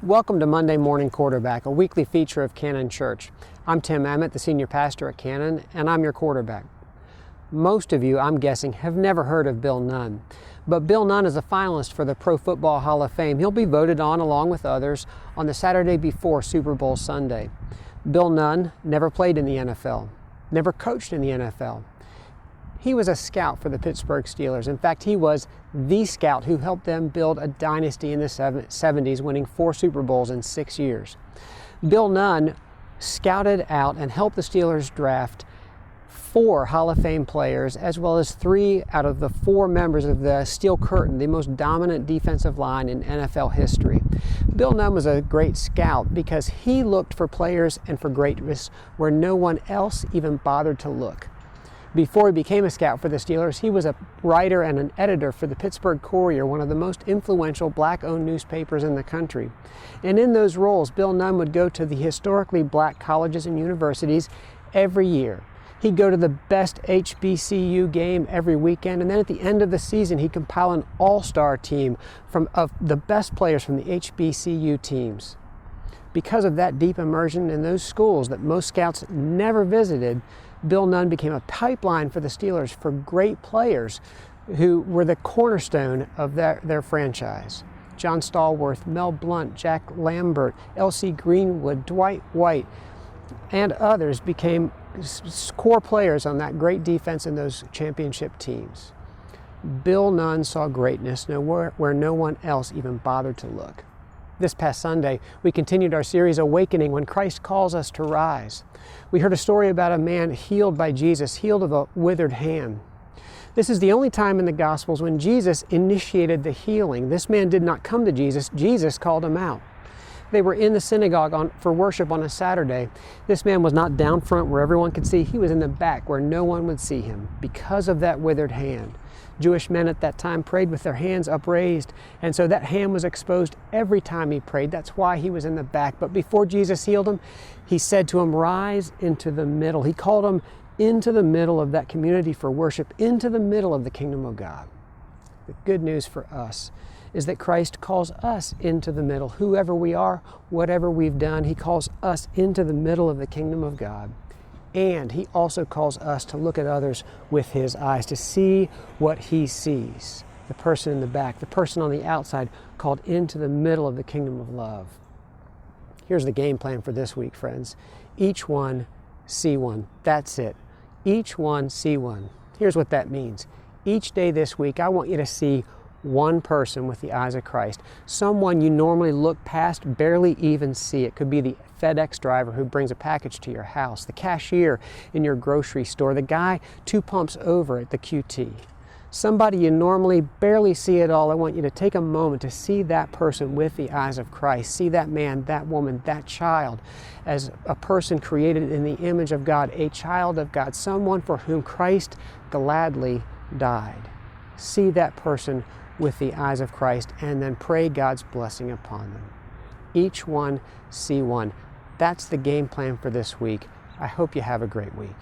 Welcome to Monday Morning Quarterback, a weekly feature of Cannon Church. I'm Tim Ammett, the senior pastor at Cannon, and I'm your quarterback. Most of you, I'm guessing, have never heard of Bill Nunn. But Bill Nunn is a finalist for the Pro Football Hall of Fame. He'll be voted on along with others on the Saturday before Super Bowl Sunday. Bill Nunn never played in the NFL, never coached in the NFL. He was a scout for the Pittsburgh Steelers. In fact, he was the scout who helped them build a dynasty in the 70s, winning 4 Super Bowls in 6 years. Bill Nunn scouted out and helped the Steelers draft 4 Hall of Fame players, as well as 3 out of the 4 members of the Steel Curtain, the most dominant defensive line in NFL history. Bill Nunn was a great scout because he looked for players and for greatness where no one else even bothered to look. Before he became a scout for the Steelers, he was a writer and an editor for the Pittsburgh Courier, one of the most influential black-owned newspapers in the country. And in those roles, Bill Nunn would go to the historically black colleges and universities every year. He'd go to the best HBCU game every weekend, and then at the end of the season, he'd compile an all-star team of the best players from the HBCU teams. Because of that deep immersion in those schools that most scouts never visited, Bill Nunn became a pipeline for the Steelers for great players who were the cornerstone of their franchise. John Stallworth, Mel Blount, Jack Lambert, L.C. Greenwood, Dwight White, and others became core players on that great defense in those championship teams. Bill Nunn saw greatness where no one else even bothered to look. This past Sunday, we continued our series, Awakening, when Christ calls us to rise. We heard a story about a man healed by Jesus, healed of a withered hand. This is the only time in the Gospels when Jesus initiated the healing. This man did not come to Jesus. Jesus called him out. They were in the synagogue for worship on a Saturday. This man was not down front where everyone could see. He was in the back where no one would see him because of that withered hand. Jewish men at that time prayed with their hands upraised, and so that hand was exposed every time he prayed. That's why he was in the back. But before Jesus healed him, he said to him, "Rise into the middle." He called him into the middle of that community for worship, into the middle of the kingdom of God. The good news for us is that Christ calls us into the middle. Whoever we are, whatever we've done, he calls us into the middle of the kingdom of God. And he also calls us to look at others with his eyes, to see what he sees. The person in the back, the person on the outside, called into the middle of the kingdom of love. Here's the game plan for this week, friends. Each one, see one. That's it. Each one, see one. Here's what that means. Each day this week, I want you to see one person with the eyes of Christ. Someone you normally look past, barely even see. It could be the FedEx driver who brings a package to your house, the cashier in your grocery store, the guy 2 pumps over at the QT. Somebody you normally barely see at all. I want you to take a moment to see that person with the eyes of Christ. See that man, that woman, that child as a person created in the image of God, a child of God, someone for whom Christ gladly died. See that person with the eyes of Christ, and then pray God's blessing upon them. Each one, see one. That's the game plan for this week. I hope you have a great week.